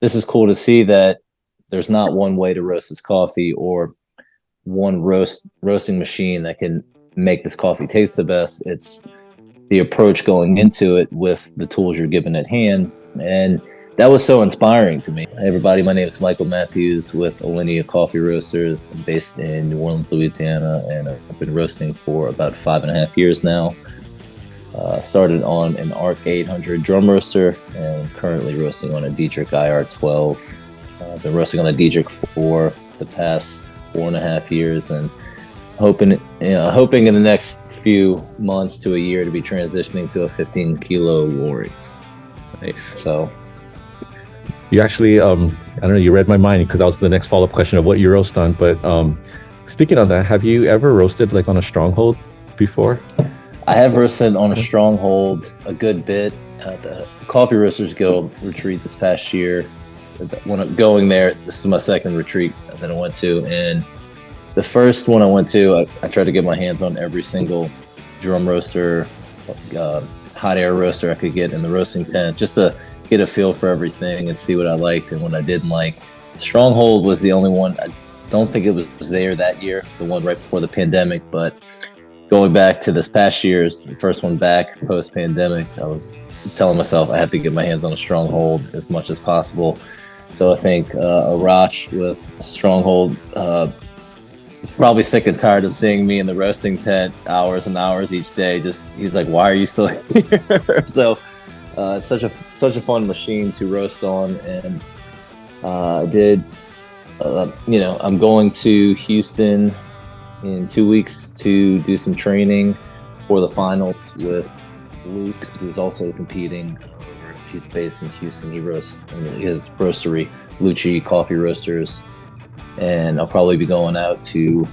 this is cool to see that there's not one way to roast this coffee or one roasting machine that can make this coffee taste the best. It's the approach going into it with the tools you're given at hand. And that was so inspiring to me. Hey everybody, my name is Michael Matthews with Alinea Coffee Roasters. I'm based in New Orleans, Louisiana, and I've been roasting for about 5.5 years now. Started on an ARC 800 drum roaster and currently roasting on a Dietrich IR 12. I've been roasting on the Dietrich for the past 4.5 years, and hoping in the next few months to a year to be transitioning to a 15 kilo Lori. Nice. So you actually, I don't know, you read my mind because that was the next follow-up question of what you roast on. But sticking on that, have you ever roasted like on a stronghold before? I have roasted on a stronghold a good bit at the Coffee Roasters Guild retreat this past year. When I'm going there, this is my second retreat that I went to, and the first one I went to, I tried to get my hands on every single drum roaster, hot air roaster I could get in the roasting tent, just to get a feel for everything and see what I liked and what I didn't like. Stronghold was the only one. I don't think it was there that year, the one right before the pandemic, but going back to this past year's, the first one back post-pandemic, I was telling myself I have to get my hands on a Stronghold as much as possible. So I think Arash with Stronghold probably sick and tired of seeing me in the roasting tent hours and hours each day. He's like, why are you still here? So it's such a fun machine to roast on, and I'm going to Houston in 2 weeks to do some training for the finals with Luke, who's also competing. He's based in Houston. He roasts his roastery, Lucci Coffee Roasters. And I'll probably be going out to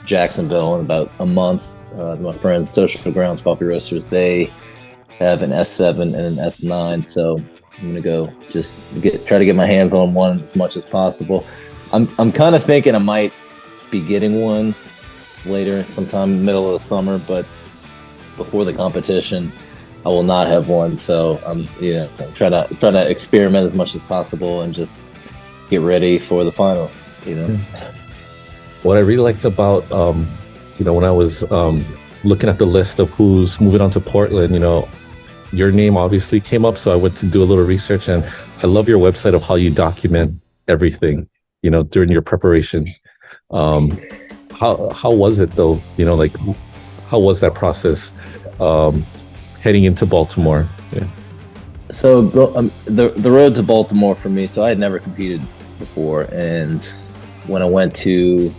Jacksonville in about a month. My friends, Social Grounds Coffee Roasters, they have an S7 and an S9. So I'm going to go just try to get my hands on one as much as possible. I'm kind of thinking I might be getting one later, sometime middle of the summer, but before the competition, I will not have one. So I'm trying to experiment as much as possible and just get ready for the finals. What I really liked about when I was looking at the list of who's moving on to Portland, your name obviously came up, so I went to do a little research, and I love your website of how you document everything during your preparation. How was it though? How was that process heading into Baltimore? Yeah. So the road to Baltimore for me, so I had never competed before, and when I went to,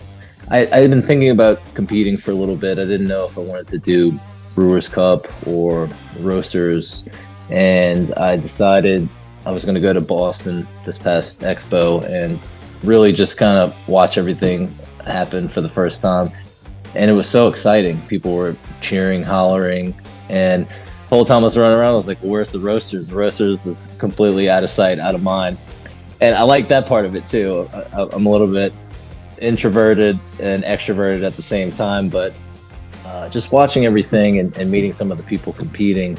I had been thinking about competing for a little bit. I didn't know if I wanted to do Brewers Cup or Roasters, and I decided I was going to go to Boston this past expo and really just kind of watch everything happen for the first time. And it was so exciting. People were cheering, hollering, and the whole time I was running around, I was like, well, where's the Roasters? The Roasters is completely out of sight, out of mind. And I like that part of it too. I'm a little bit introverted and extroverted at the same time, but just watching everything and meeting some of the people competing,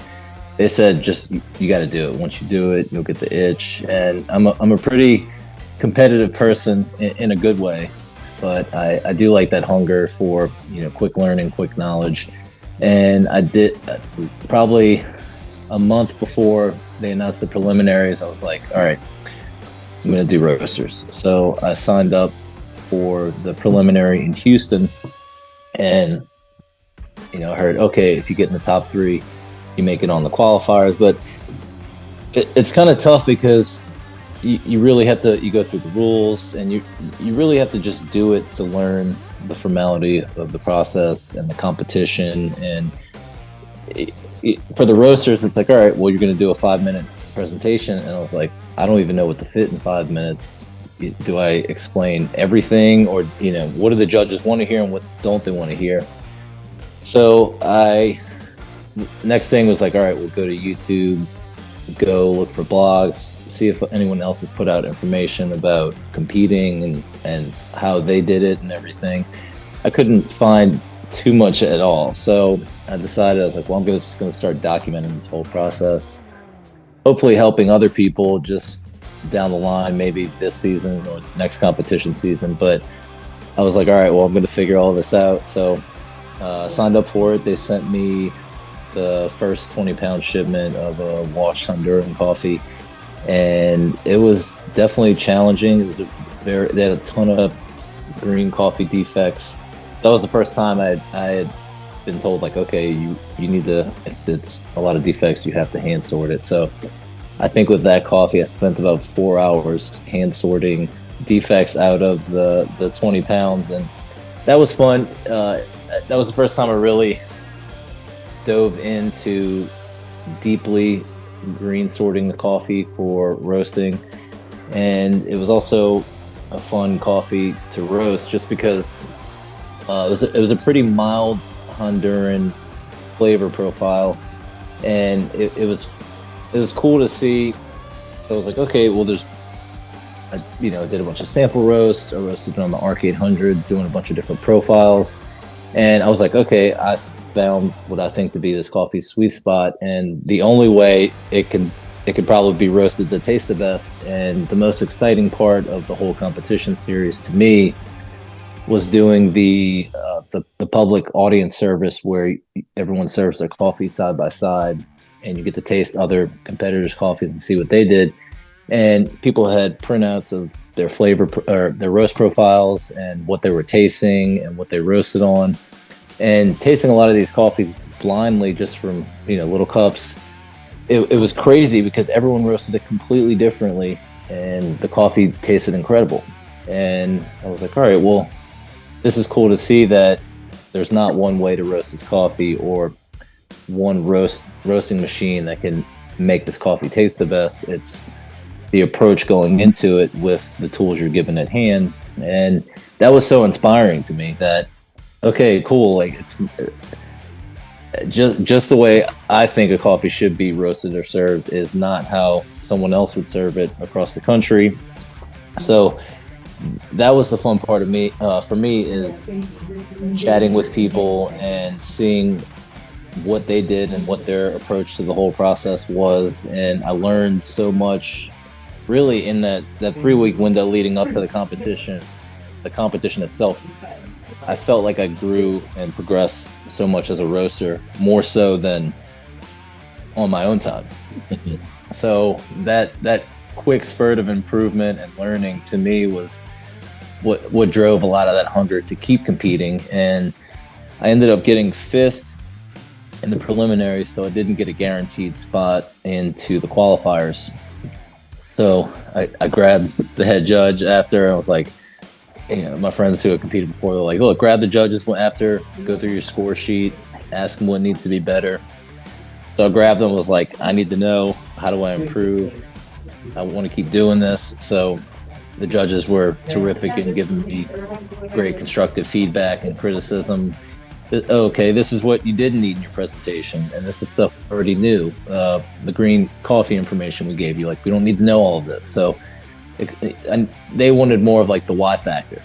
they said, just, you got to do it. Once you do it, you'll get the itch. And I'm a pretty competitive person in a good way, but I do like that hunger for, quick learning, quick knowledge. And I did probably a month before they announced the preliminaries. I was like, all right, I'm going to do Roasters. So I signed up for the preliminary in Houston, and, I heard, okay, if you get in the top 3, you make it on the qualifiers. But it's kind of tough because you really have to, you go through the rules, and you really have to just do it to learn the formality of the process and the competition. And for the Roasters, it's like, all right, well, you're going to do a 5-minute presentation. And I was like, I don't even know what to fit in 5 minutes. Do I explain everything, or what do the judges want to hear and what don't they want to hear? So next thing was like, all right, we'll go to YouTube, go look for blogs, see if anyone else has put out information about competing and how they did it and everything. I couldn't find too much at all. So I decided, I was like, well, I'm just going to start documenting this whole process, hopefully helping other people just down the line, maybe this season or next competition season. But I was like, all right, well, I'm going to figure all this out. So signed up for it. They sent me the first 20-pound shipment of a washed Honduran coffee, and it was definitely challenging. It was they had a ton of green coffee defects. So that was the first time I had been told, like, okay, you need to, if it's a lot of defects, you have to hand sort it. So I think with that coffee, I spent about 4 hours hand sorting defects out of the 20 pounds, and that was fun. That was the first time I really dove into deeply green sorting the coffee for roasting, and it was also a fun coffee to roast just because it was a pretty mild Honduran flavor profile, and it was cool to see. So I was like, okay, well, I did a bunch of sample roasts. I roasted on the Arc 800, doing a bunch of different profiles, and I was like, okay, I found what I think to be this coffee sweet spot, and the only way it could probably be roasted to taste the best. And the most exciting part of the whole competition series to me was doing the public audience service, where everyone serves their coffee side by side, and you get to taste other competitors' coffee and see what they did. And people had printouts of their flavor or their roast profiles and what they were tasting and what they roasted on. And tasting a lot of these coffees blindly, just from little cups, it was crazy because everyone roasted it completely differently, and the coffee tasted incredible. And I was like, all right, well, this is cool to see that there's not one way to roast this coffee or one roasting machine that can make this coffee taste the best. It's the approach going into it with the tools you're given at hand. And that was so inspiring to me that, okay, cool, like, it's just the way I think a coffee should be roasted or served is not how someone else would serve it across the country. So that was the fun part of for me is chatting with people and seeing what they did and what their approach to the whole process was. And I learned so much really in that 3-week window leading up to the competition itself. I felt like I grew and progressed so much as a roaster, more so than on my own time. So that quick spurt of improvement and learning to me was what drove a lot of that hunger to keep competing. And I ended up getting 5th in the preliminaries, so I didn't get a guaranteed spot into the qualifiers. So I grabbed the head judge after, and I was like, my friends who had competed before, they're like, look, grab the judges after, go through your score sheet, ask them what needs to be better. So I grabbed them, was like, I need to know, how do I improve? I want to keep doing this. So the judges were terrific in giving me great constructive feedback and criticism. Okay, this is what you didn't need in your presentation, and this is stuff I already knew. The green coffee information we gave you, like, we don't need to know all of this. So and they wanted more of like the why factor,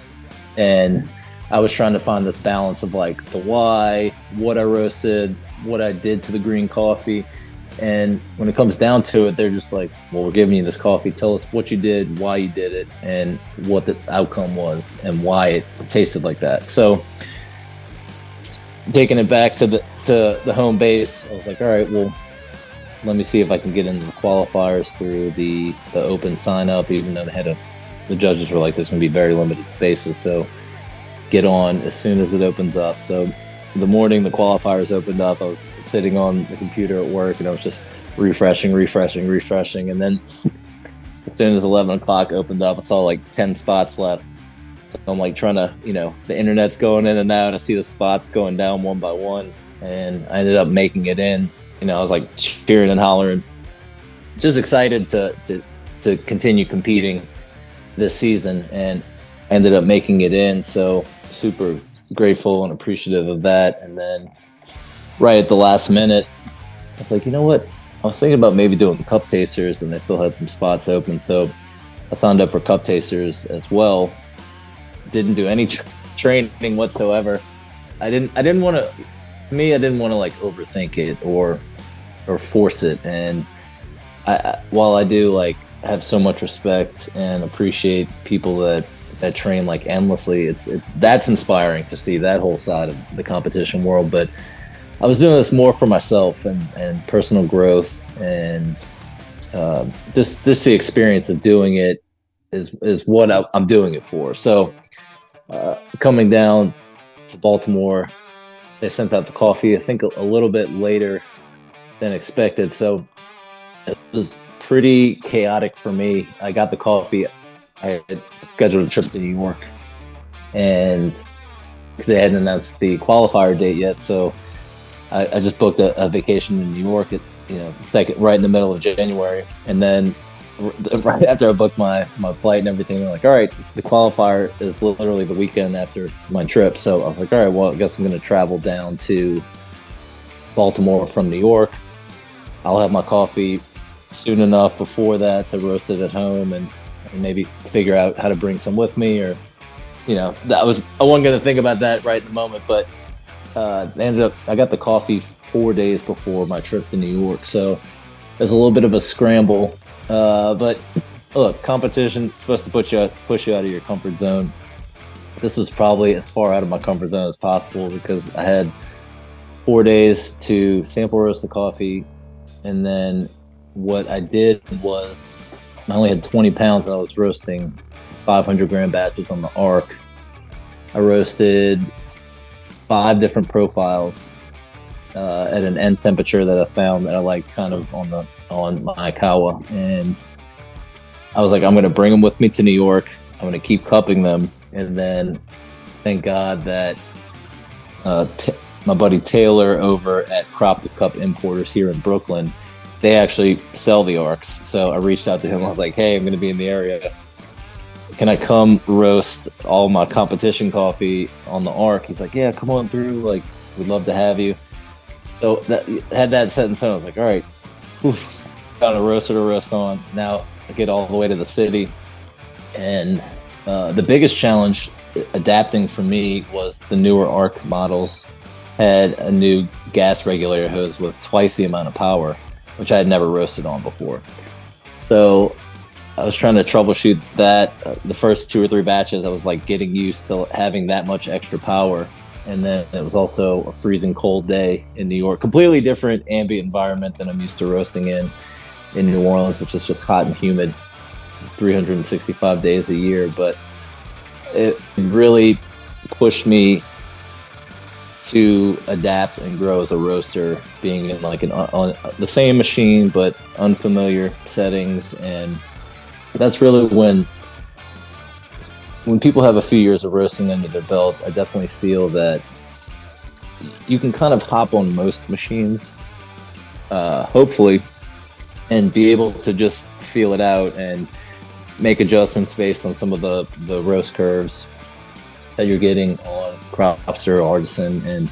and I was trying to find this balance of like the why, what I roasted, what I did to the green coffee. And when it comes down to it, they're just like, well, we're giving you this coffee, tell us what you did, why you did it, and what the outcome was and why it tasted like that. So taking it back to the home base, I was like, all right, well, let me see if I can get into the qualifiers through the open sign up, even though the judges were like, there's going to be very limited spaces. So get on as soon as it opens up. So the morning the qualifiers opened up, I was sitting on the computer at work, and I was just refreshing. And then as soon as 11 o'clock opened up, I saw like 10 spots left. So I'm like trying to, the internet's going in and out. I see the spots going down one by one, and I ended up making it in. I was like cheering and hollering, just excited to continue competing this season, and ended up making it in. So super grateful and appreciative of that. And then right at the last minute, I was like, you know what? I was thinking about maybe doing cup tasters, and they still had some spots open. So I signed up for cup tasters as well. Didn't do any training whatsoever. I didn't want to, I didn't want to like overthink it or force it. And while I do like have so much respect and appreciate people that train like endlessly. That's inspiring to see that whole side of the competition world. But I was doing this more for myself and personal growth, and just the experience of doing it is what I'm doing it for. So coming down to Baltimore, they sent out the coffee, I think a little bit later than expected. So it was pretty chaotic for me. I got the coffee. I had scheduled a trip to New York, and they hadn't announced the qualifier date yet. So I just booked a vacation in New York at, right in the middle of January. And then right after I booked my flight and everything, they're like, all right, the qualifier is literally the weekend after my trip. So I was like, all right, well, I guess I'm going to travel down to Baltimore from New York. I'll have my coffee soon enough before that to roast it at home and maybe figure out how to bring some with me, or, I wasn't going to think about that right in the moment, but I got the coffee 4 days before my trip to New York. So there's a little bit of a scramble. But look, competition is supposed to push you out of your comfort zone. This is probably as far out of my comfort zone as possible, because I had 4 days to sample roast the coffee. And then what I did was I only had 20 pounds and I was roasting 500 gram batches on the arc. I roasted 5 different profiles at an end temperature that I found that I liked kind of on my Kawa. And I was like, I'm going to bring them with me to New York. I'm going to keep cupping them. And then thank God that my buddy Taylor over at Crop to Cup Importers here in Brooklyn, they actually sell the arcs. So I reached out to him. I was like, hey, I'm going to be in the area. Can I come roast all my competition coffee on the arc? He's like, yeah, come on through. Like, we'd love to have you. So that had that set in stone. I was like, all right, found a roaster to roast on. Now I get all the way to the city. And the biggest challenge adapting for me was the newer arc models had a new gas regulator hose with twice the amount of power, which I had never roasted on before. So I was trying to troubleshoot that. The first 2 or 3 batches, I was like getting used to having that much extra power. And then it was also a freezing cold day in New York, completely different ambient environment than I'm used to roasting in New Orleans, which is just hot and humid 365 days a year. But it really pushed me to adapt and grow as a roaster, being in like on the same machine but unfamiliar settings. And that's really when people have a few years of roasting under their belt, I definitely feel that you can kind of hop on most machines, hopefully, and be able to just feel it out and make adjustments based on some of the roast curves that you're getting on Cropster, Artisan, and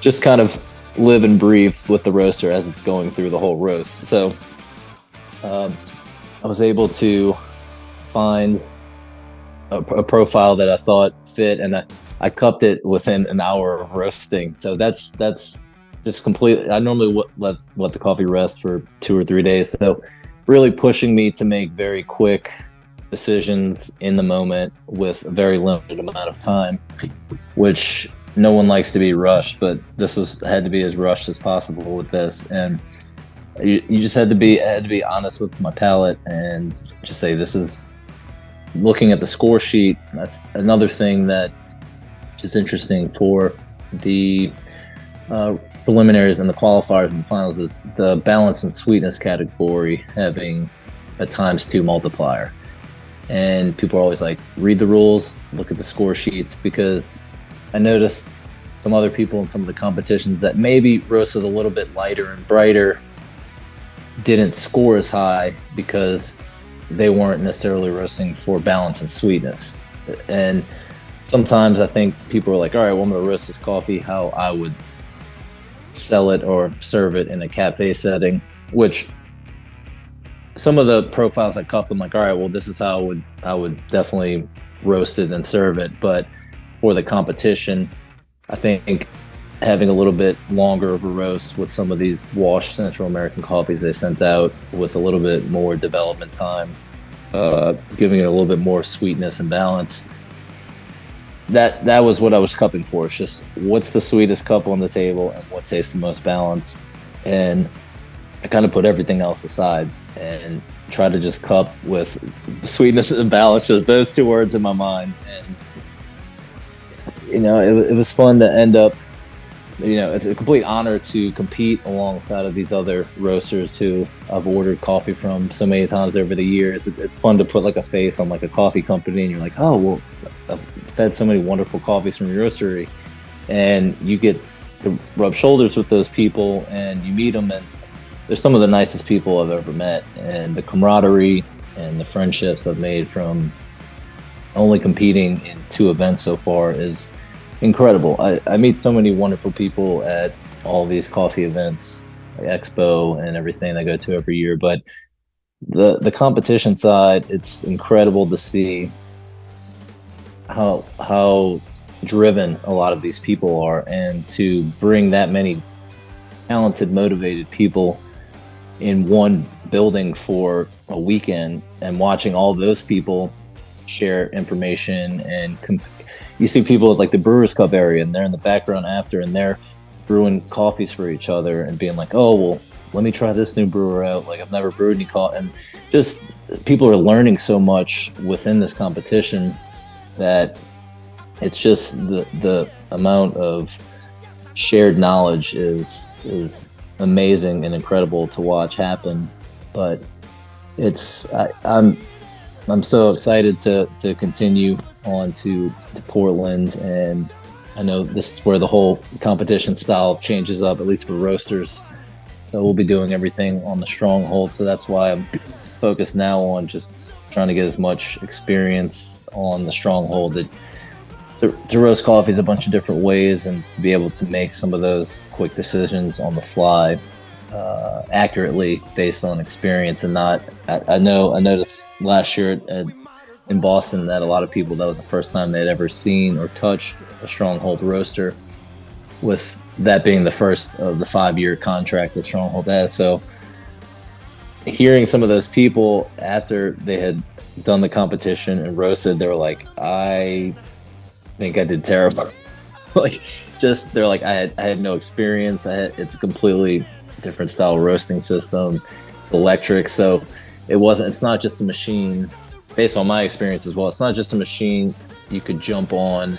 just kind of live and breathe with the roaster as it's going through the whole roast. So I was able to find a profile that I thought fit, and I cupped it within an hour of roasting. So that's just completely. I normally let the coffee rest for 2 or 3 days. So really pushing me to make very quick decisions in the moment with a very limited amount of time, which no one likes to be rushed, but had to be as rushed as possible with this. And you just had to be honest with my palate and just say, this is, looking at the score sheet. Another thing that is interesting for the preliminaries and the qualifiers and the finals is the balance and sweetness category having a ×2 multiplier. And people are always like, read the rules, look at the score sheets, because I noticed some other people in some of the competitions that maybe roasted a little bit lighter and brighter didn't score as high because they weren't necessarily roasting for balance and sweetness. And sometimes I think people are like, all right, well, I'm going to roast this coffee how I would sell it or serve it in a cafe setting, which some of the profiles I cup, I'm like, all right, well, this is how I would definitely roast it and serve it. But for the competition, I think having a little bit longer of a roast with some of these washed Central American coffees they sent out with a little bit more development time, giving it a little bit more sweetness and balance. That was what I was cupping for. It's just what's the sweetest cup on the table and what tastes the most balanced. And I kind of put everything else aside and try to just cup with sweetness and balance, just those two words in my mind. And it was fun to end up. It's a complete honor to compete alongside of these other roasters who I've ordered coffee from so many times over the years. It's fun to put like a face on like a coffee company, and you're like, oh well, I've had so many wonderful coffees from your roastery, and you get to rub shoulders with those people, and you meet them, and they're some of the nicest people I've ever met, and the camaraderie and the friendships I've made from only competing in 2 events so far is incredible. I meet so many wonderful people at all these coffee events, like Expo and everything I go to every year. But the competition side, it's incredible to see how driven a lot of these people are, and to bring that many talented, motivated people in one building for a weekend and watching all those people share information. And you see people at like the Brewers Cup area, and they're in the background after, and they're brewing coffees for each other and being like, oh well, let me try this new brewer out, like I've never brewed any coffee. And just people are learning so much within this competition that it's just the amount of shared knowledge is amazing and incredible to watch happen. But I'm so excited to continue on to Portland, and I know this is where the whole competition style changes up, at least for roasters. So we'll be doing everything on the Stronghold, so that's why I'm focused now on just trying to get as much experience on the Stronghold to roast coffees a bunch of different ways, and to be able to make some of those quick decisions on the fly accurately based on experience. And not, I noticed last year in Boston that a lot of people, that was the first time they'd ever seen or touched a Stronghold roaster, with that being the first of the 5-year contract that Stronghold had. So hearing some of those people after they had done the competition and roasted, they were like, I think I did terrible. Like, just, they're like, I had no experience. It's a completely different style roasting system. It's electric. So it's not just a machine, based on my experience as well. It's not just a machine you could jump on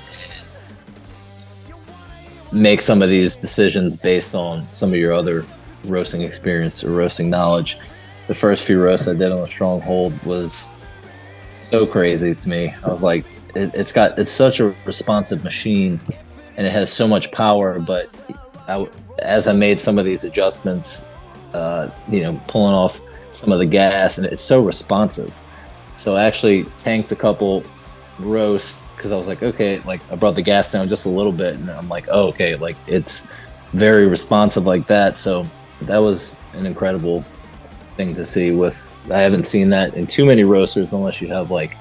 and make some of these decisions based on some of your other roasting experience or roasting knowledge. The first few roasts I did on the Stronghold was so crazy to me. I was like, it's such a responsive machine, and it has so much power. But as I made some of these adjustments, pulling off some of the gas, and it's so responsive. So I actually tanked a couple roasts because I was like, okay, like I brought the gas down just a little bit, and I'm like, oh, okay, like it's very responsive like that. So that was an incredible thing to see. I haven't seen that in too many roasters, unless you have like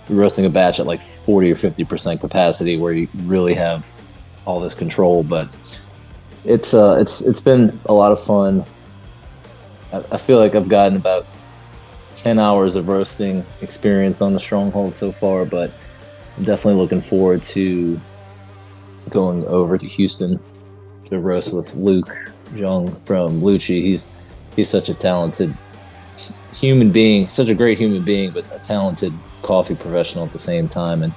roasting a batch at like 40 or 50% capacity, where you really have all this control. But it's been a lot of fun. I feel like I've gotten about 10 hours of roasting experience on the Stronghold so far, but I'm definitely looking forward to going over to Houston to roast with Luke Jung from Lucci. He's such a talented human being, such a great human being, but a talented coffee professional at the same time, and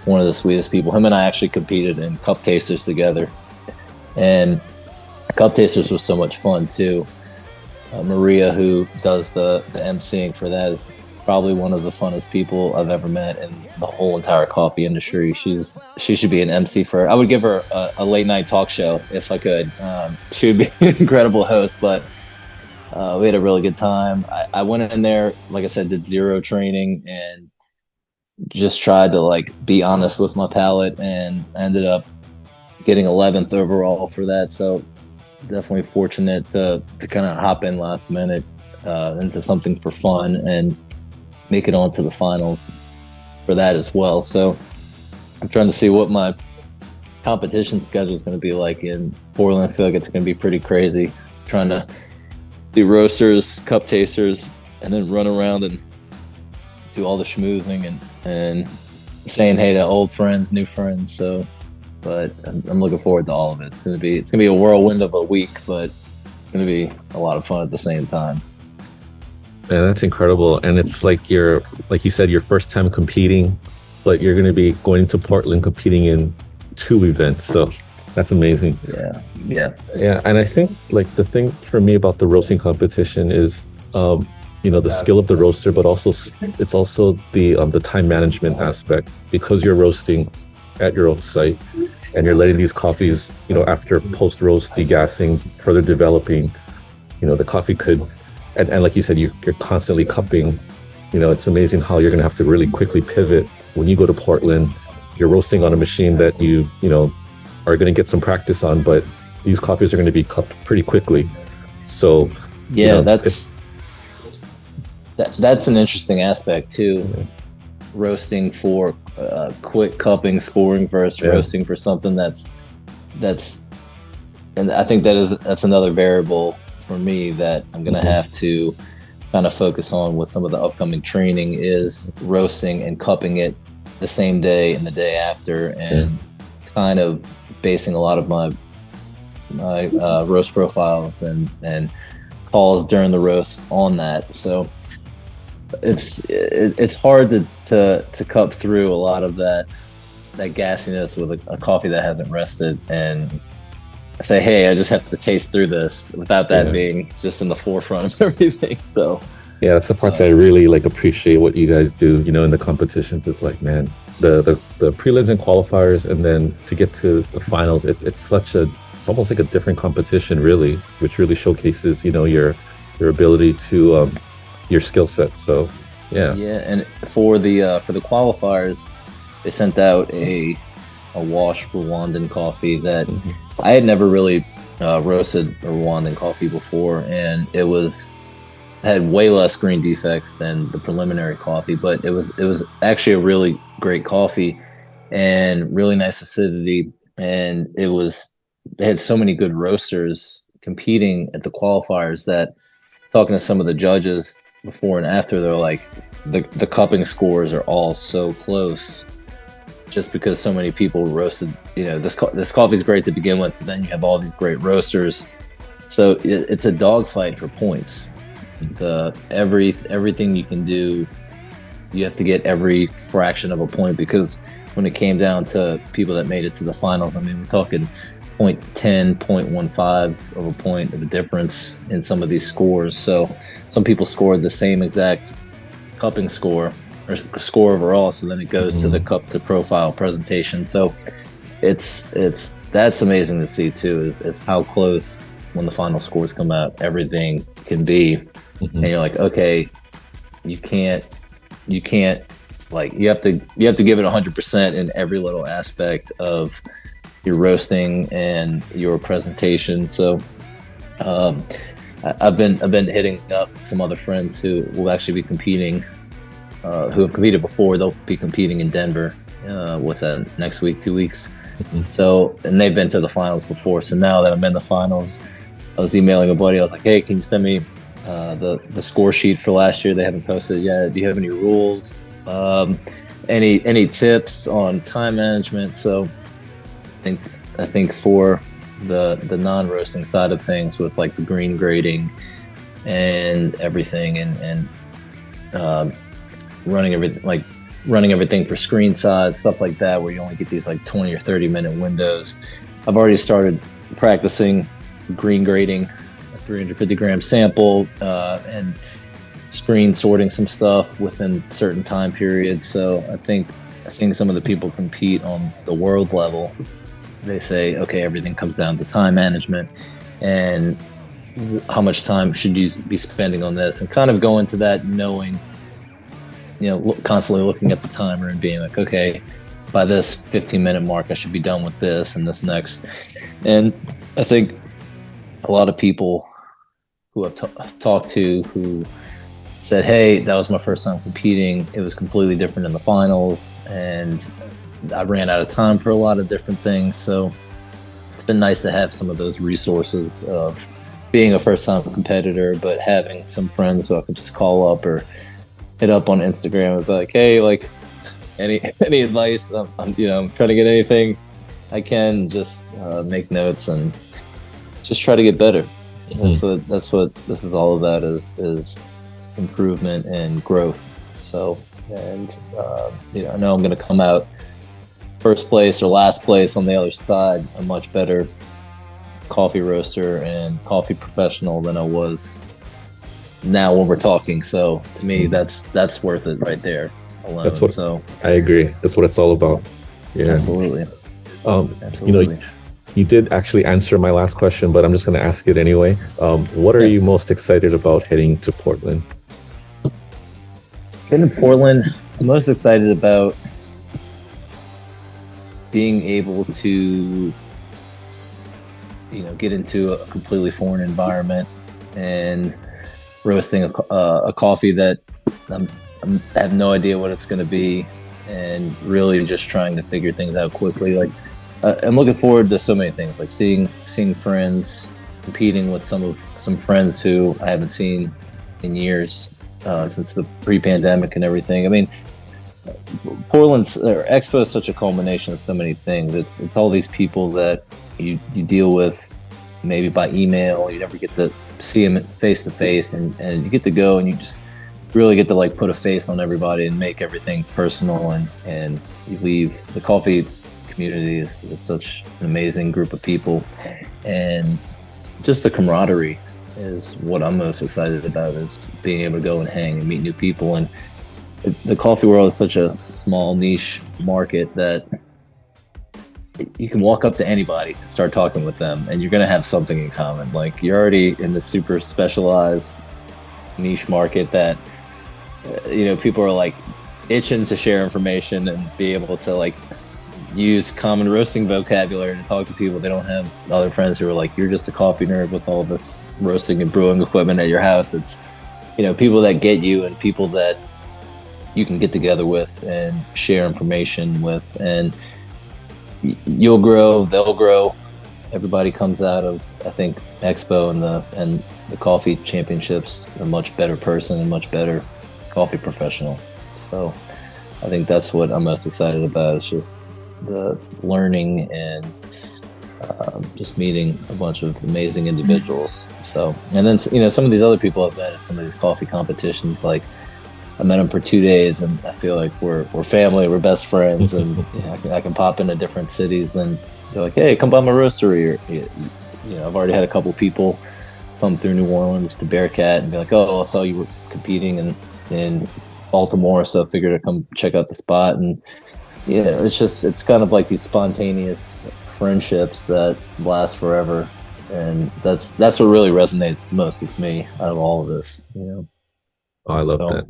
one of the sweetest people. Him and I actually competed in Cup Tasters together, and Cup Tasters was so much fun too. Maria, who does the emceeing for that, is probably one of the funnest people I've ever met in the whole entire coffee industry. She should be an MC for. I would give her a late night talk show if I could. She would be an incredible host. But we had a really good time. I went in there, like I said, did zero training and just tried to like be honest with my palate, and ended up getting 11th overall for that. So definitely fortunate to kind of hop in last minute into something for fun and make it onto the finals for that as well. So I'm trying to see what my competition schedule is going to be like in Portland. I feel like it's going to be pretty crazy trying to do roasters, cup tasters, and then run around and do all the schmoozing and saying hey to old friends, new friends. So, but I'm looking forward to all of it. It's gonna be a whirlwind of a week, but it's gonna be a lot of fun at the same time. Man, that's incredible. And it's like like you said, your first time competing, but you're going to be going to Portland competing in 2 events. So that's amazing. Yeah. And I think like the thing for me about the roasting competition is, the skill of the roaster, but also it's also the time management aspect, because you're roasting at your own site and you're letting these coffees, after post roast degassing, further developing, the coffee could, and like you said, you're constantly cupping. It's amazing how you're going to have to really quickly pivot when you go to Portland. You're roasting on a machine that you are going to get some practice on, but these coffees are going to be cupped pretty quickly. So yeah, that's an interesting aspect too. Yeah. Roasting for quick cupping, scoring versus roasting for something that's, and I think that's another variable for me that I'm going to have to kind of focus on with some of the upcoming training, is roasting and cupping it the same day and the day after, and kind of basing a lot of my roast profiles and calls during the roast on that. So it's hard to cup through a lot of that gassiness with a coffee that hasn't rested and say, hey, I just have to taste through this without that being just in the forefront of everything. So yeah, that's the part that I really appreciate what you guys do, in the competitions. It's like, man, the prelims and qualifiers, and then to get to the finals, it's almost like a different competition, really, which really showcases, your ability to your skill set. So yeah. And for the qualifiers, they sent out a washed Rwandan coffee that I had never really roasted a Rwandan coffee before, and it had way less green defects than the preliminary coffee, but it was actually a really great coffee and really nice acidity, and it had so many good roasters competing at the qualifiers that, talking to some of the judges before and after, they're like, the cupping scores are all so close just because so many people roasted. This coffee is great to begin with, but then you have all these great roasters, so it's a dogfight for points. Everything you can do, you have to get every fraction of a point, because when it came down to people that made it to the finals, I mean, we're talking 0.10, 0.15 of a point of a difference in some of these scores. So some people scored the same exact cupping score or score overall, so then it goes to the cup to profile presentation. So that's amazing to see too, is how close, when the final scores come out, everything can be. And you're like, okay, you can't like, you have to give it 100% in every little aspect of your roasting and your presentation. So I've been hitting up some other friends who will actually be competing, who have competed before. They'll be competing in Denver. What's that, next week, 2 weeks? So, and they've been to the finals before. So now that I'm in the finals, I was emailing a buddy. I was like, hey, can you send me the score sheet for last year? They haven't posted it yet. Do you have any rules? Any tips on time management? So I think for the non-roasting side of things, with like the green grading and everything, and running everything for screen size, stuff like that, where you only get these like 20 or 30 minute windows. I've already started practicing green grading a 350 gram sample and screen sorting some stuff within certain time periods. So I think seeing some of the people compete on the world level, they say, okay, everything comes down to time management and how much time should you be spending on this, and kind of go into that knowing, constantly looking at the timer and being like, okay, by this 15-minute mark, I should be done with this and this next. And I think a lot of people who I've talked to who said, hey, that was my first time competing, it was completely different in the finals, and I ran out of time for a lot of different things. So it's been nice to have some of those resources of being a first-time competitor, but having some friends who I could just call up or hit up on Instagram and be like, hey, like any advice? I'm trying to get anything I can, just make notes and just try to get better. That's what this is all about, is improvement and growth. So, and I know I'm going to come out first place or last place on the other side, a much better coffee roaster and coffee professional than I was now when we're talking. So to me, that's worth it right there alone. I agree. That's what it's all about. Yeah, absolutely. Absolutely. You did actually answer my last question, but I'm just going to ask it anyway. What are you most excited about heading to Portland? Heading to Portland, I'm most excited about being able to, get into a completely foreign environment and roasting a coffee that I have no idea what it's going to be, and really just trying to figure things out quickly. Like, I'm looking forward to so many things, like seeing friends, competing with some friends who I haven't seen in years, since the pre-pandemic and everything. I mean, Portland's Expo is such a culmination of so many things. It's all these people that you deal with maybe by email. You never get to see them face to face, and you get to go and you just really get to like put a face on everybody and make everything personal, and you leave. The coffee community is such an amazing group of people, and just the camaraderie is what I'm most excited about, is being able to go and hang and meet new people. And the coffee world is such a small niche market that you can walk up to anybody and start talking with them, and you're going to have something in common. Like, you're already in the super specialized niche market that people are like itching to share information and be able to like use common roasting vocabulary to talk to people. They don't have other friends who are like, you're just a coffee nerd with all this roasting and brewing equipment at your house. It's people that get you, and people that you can get together with and share information with, and you'll grow, they'll grow. Everybody comes out of, I think, Expo and the coffee championships a much better person, a much better coffee professional. So I think that's what I'm most excited about. It's just the learning and just meeting a bunch of amazing individuals. So, and then some of these other people I've met at some of these coffee competitions, like I met them for 2 days, and I feel like we're family, we're best friends, and I can pop into different cities, and they're like, hey, come by my roastery. Or, I've already had a couple people come through New Orleans to Bearcat and be like, oh, I saw you were competing in Baltimore, so I figured I'd come check out the spot. And it's kind of like these spontaneous friendships that last forever, and that's what really resonates the most with me out of all of this. Oh, I love that.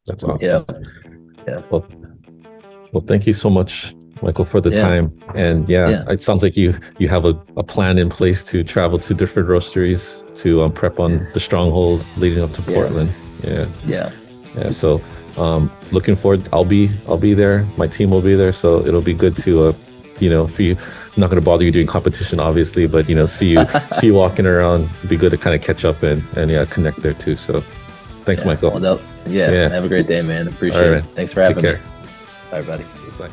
That's awesome. Yeah. Well, thank you so much, Michael, for the time. And it sounds like you have a plan in place to travel to different roasteries to prep on the stronghold leading up to Portland. Yeah. So looking forward. I'll be there. My team will be there. So it'll be good to for you. I'm not going to bother you doing competition, obviously, but see you walking around. It'd be good to kind of catch up and connect there too. So thanks, Michael. Have a great day, man. Appreciate it. Thanks for having me. Bye, buddy. Bye.